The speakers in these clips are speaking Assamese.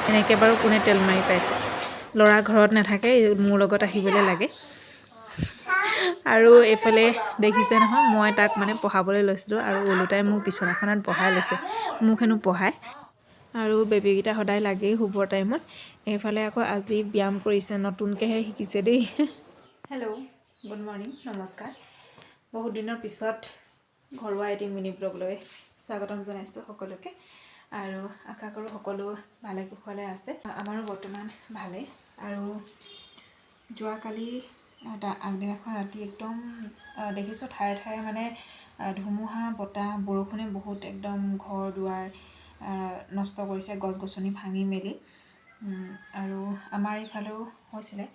এনেকৈ বাৰু কোনে তেল মাৰি পাইছে। ল'ৰা ঘৰত নাথাকে, মোৰ লগত আহিবলৈ লাগে। আৰু এইফালে দেখিছে নহয়, মই তাক মানে পঢ়াবলৈ লৈছিলোঁ আৰু ওলোটাই মোক বিচনাখনত বহাই লৈছে, মোক হেনো পঢ়ায়। আৰু বেবীকেইটা সদায় লাগেই শুবৰ টাইমত। এইফালে আকৌ আজি ব্যায়াম কৰিছে, নতুনকৈহে শিকিছে দেই। হেল্ল', গুড মৰ্ণিং, নমস্কাৰ। বহুত দিনৰ পিছত ঘৰুৱা এটি মিনি ব্লগলৈ স্বাগতম জনাইছোঁ সকলোকে। আৰু আশা কৰোঁ সকলো ভালে কুশলে আছে। আমাৰো বৰ্তমান ভালেই। আৰু যোৱাকালি আগদিনাখন ৰাতি একদম দেখিছোঁ ঠায়ে ঠায়ে মানে ধুমুহা বতাহ বৰষুণে বহুত একদম ঘৰ দুৱাৰ নষ্ট কৰিছে, গছ গছনি ভাঙি মেলি। আৰু আমাৰ এইফালেও হৈছিলে,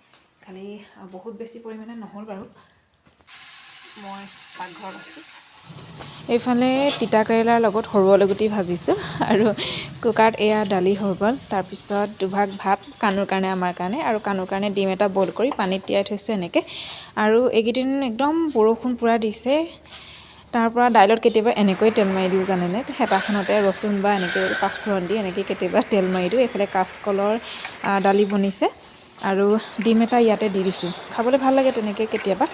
খালি বহুত বেছি পৰিমাণে নহ'ল বাৰু। মই পাকঘৰত আছোঁ। এইফালে তিতা কেৰেলাৰ লগত সৰু আলুগুটি ভাজিছোঁ আৰু কুকাৰত এয়া দালি হৈ গ'ল। তাৰপিছত দুভাগ ভাত কানুৰ কাৰণে, আমাৰ কাৰণে, আৰু কানুৰ কাৰণে ডিম এটা বইল কৰি পানীত তিয়াই থৈছোঁ এনেকৈ। আৰু এইকেইদিন একদম বৰষুণ পূৰা দিছে। তাৰ পৰা দাইলত কেতিয়াবা এনেকৈ তেল মাৰি দিওঁ জানেনে, হেতাখনতে ৰচুন বা এনেকৈ পাঁচফোৰণ দি এনেকৈ কেতিয়াবা তেল মাৰি দিওঁ। এইফালে কাচকলৰ দালি বনিছে আৰু ডিম এটা ইয়াতে দি দিছোঁ। খাবলৈ ভাল লাগে তেনেকৈ কেতিয়াবা।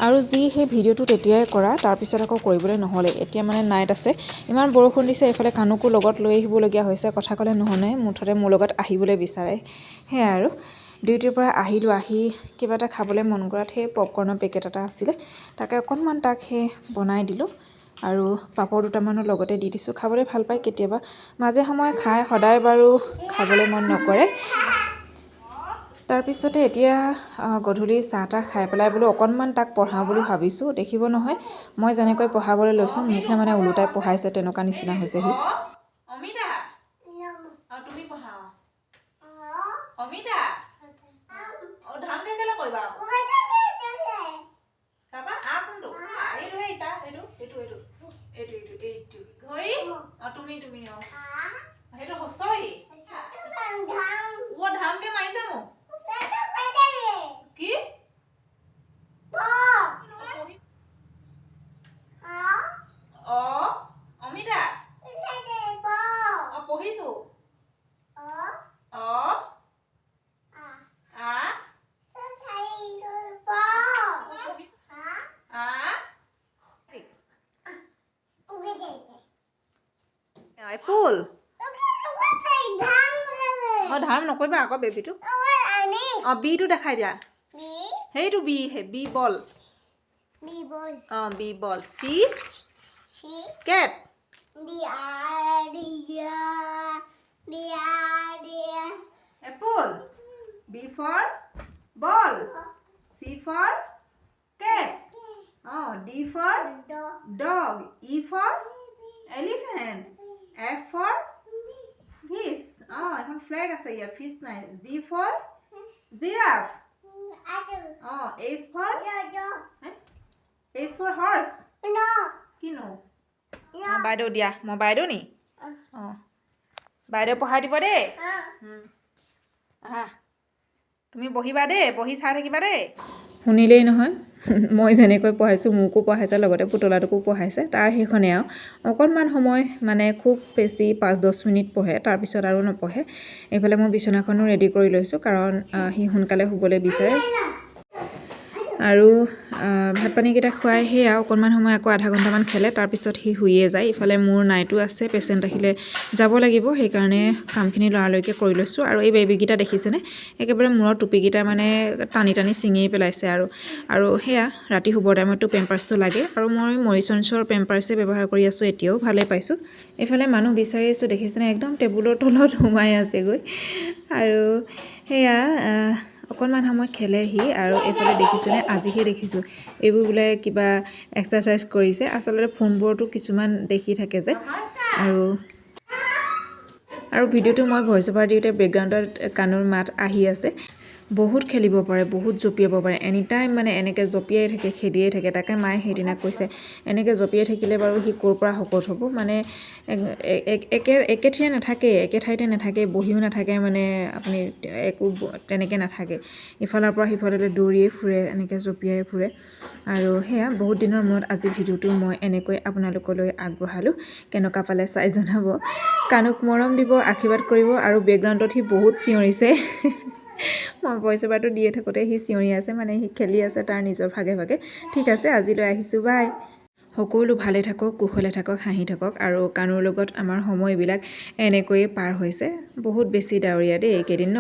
আৰু যি সেই ভিডিঅ'টো তেতিয়াই কৰা, তাৰপিছত আকৌ কৰিবলৈ নহ'লে। এতিয়া মানে নাইট আছে, ইমান বৰষুণ দিছে। এইফালে কানুকো লগত লৈ আহিবলগীয়া হৈছে, কথা ক'লে নুশুনে, মুঠতে মোৰ লগত আহিবলৈ বিচাৰে। সেয়াই আৰু ডিউটিৰ পৰা আহিলোঁ, আহি কিবা এটা খাবলৈ মন কৰাত সেই পপকৰ্নৰ পেকেট এটা আছিলে, তাকে অকণমান তাক সেই বনাই দিলোঁ। আৰু পাপৰ দুটামানৰ লগতে দি দিছোঁ। খাবলৈ ভাল পায় কেতিয়াবা, মাজে সময়ে খায়, সদায় বাৰু খাবলৈ মন নকৰে। তাৰপিছতে এতিয়া গধূলি চাহ তাহ খাই পেলাই বোলো অকণমান তাক পঢ়াওঁ বুলি ভাবিছোঁ। দেখিব নহয়, মই যেনেকৈ পঢ়াবলৈ লৈছোঁ মোকহে মানে ওলোটাই পঢ়াইছে, তেনেকুৱা নিচিনা হৈছে সি। অমিতা, তুমি পঢ়াও। অমিতা, ধামকে কেলে কৰিবা? তাৰপা কোনটো? এইটো এইটা, এইটো এইটো এইটো এইটো এইটো এইটো ঘড়ী। তুমি সেইটো হচই। ধামকে মাৰিছে মোক। কি? অমিতা, পঢ়িছো। ফুল ধাম নকৰিবা আকৌ বেবীটো। বিটো দেখাই দিয়া। সেইটো B ball. B ball. C cat. Apple. B for ball. C for cat. D for dog. E for elephant. F for fish. এখন flag আছে ইয়াত, fish নাই। G for giraffe. H for horse. কি no? বাইদেউ দিয়া, মই বাইদেউ নি? বাইদেউ পঢ়াই দিব দেই। তুমি বহিবা দেই, বহি চাই থাকিবা দেই। শুনিলেই নহয়, মই যেনেকৈ পঢ়াইছোঁ মোকো পঢ়াইছে, লগতে পুতলাটোকো পঢ়াইছে। তাৰ সেইখনে আৰু অকণমান সময় মানে খুব বেছি 5-10 মিনিট পঢ়ে, তাৰপিছত আৰু নপঢ়ে। এইফালে মই বিচনাখনো ৰেডি কৰি লৈছোঁ, কাৰণ সি সোনকালে শুবলৈ বিচাৰে। আৰু ভাত পানীকেইটা খুৱাই সেয়া অকণমান সময় আকৌ আধা ঘণ্টামান খেলে, তাৰপিছত সি শুইয়ে যায়। ইফালে মোৰ নাইটো আছে, পেচেণ্ট আহিলে যাব লাগিব, সেইকাৰণে কামখিনি লৰালৰিকৈ কৰি লৈছোঁ। আৰু এই বেবীকেইটা দেখিছেনে, একেবাৰে মূৰৰ টুপিকেইটা মানে টানি টানি ছিঙিয়ে পেলাইছে। আৰু সেয়া ৰাতি শুবৰ টাইমততো পেম্পাৰ্ছটো লাগে, আৰু মই মৰিছন্সৰ পেম্পাৰ্ছে ব্যৱহাৰ কৰি আছোঁ, এতিয়াও ভালেই পাইছোঁ। এইফালে মানুহ বিচাৰি আছোঁ, দেখিছেনে একদম টেবুলৰ তলত সোমাই আছেগৈ। আৰু সেয়া অকণমান সময় খেলেহি। আৰু এইফালে দেখিছেনে, আজিহে দেখিছোঁ এইবোৰ বোলে কিবা এক্সাৰচাইজ কৰিছে। আচলতে ফোনবোৰতো কিছুমান দেখি থাকে যে। আৰু ভিডিঅ'টো মই ভইচ অভাৰ দিওঁতে বেকগ্ৰাউণ্ডত কানুৰ মাত আহি আছে। বহুত খেলিব পাৰে, বহুত জঁপিয়াব পাৰে, এনি টাইম মানে এনেকৈ জঁপিয়াই থাকে, খেদিয়ে থাকে। তাকে মায়ে সেইদিনা কৈছে এনেকৈ জঁপিয়াই থাকিলে বাৰু সি ক'ৰ পৰা শকত হ'ব, মানে একে ঠাইতে নাথাকে, বহিও নাথাকে, মানে আপুনি একো তেনেকৈ নাথাকে, ইফালৰ পৰা সিফাললৈ দৌৰিয়ে ফুৰে, এনেকৈ জঁপিয়াই ফুৰে। আৰু সেয়া বহুত দিনৰ মূৰত আজি ভিডিঅ'টো মই এনেকৈ আপোনালোকলৈ আগবঢ়ালোঁ। কেনেকুৱা পালে চাই জনাব, কানুক মৰম দিব, আশীৰ্বাদ কৰিব। আৰু বেকগ্ৰাউণ্ডত সি বহুত চিঞৰিছে মই ভইচ অভাৰটো দিয়ে থাকোঁতে সি চিঞৰি আছে, মানে সি খেলি আছে তাৰ নিজৰ ভাগে ভাগে। ঠিক আছে, আজিলৈ আহিছোঁ, বাই। সকলো ভালে থাকক, কুশলে থাকক, হাঁহি থাকক। আৰু কানুৰ লগত আমাৰ সময়বিলাক এনেকৈয়ে পাৰ হৈছে। বহুত বেছি ডাৱৰীয়া দেই এইকেইদিন ন।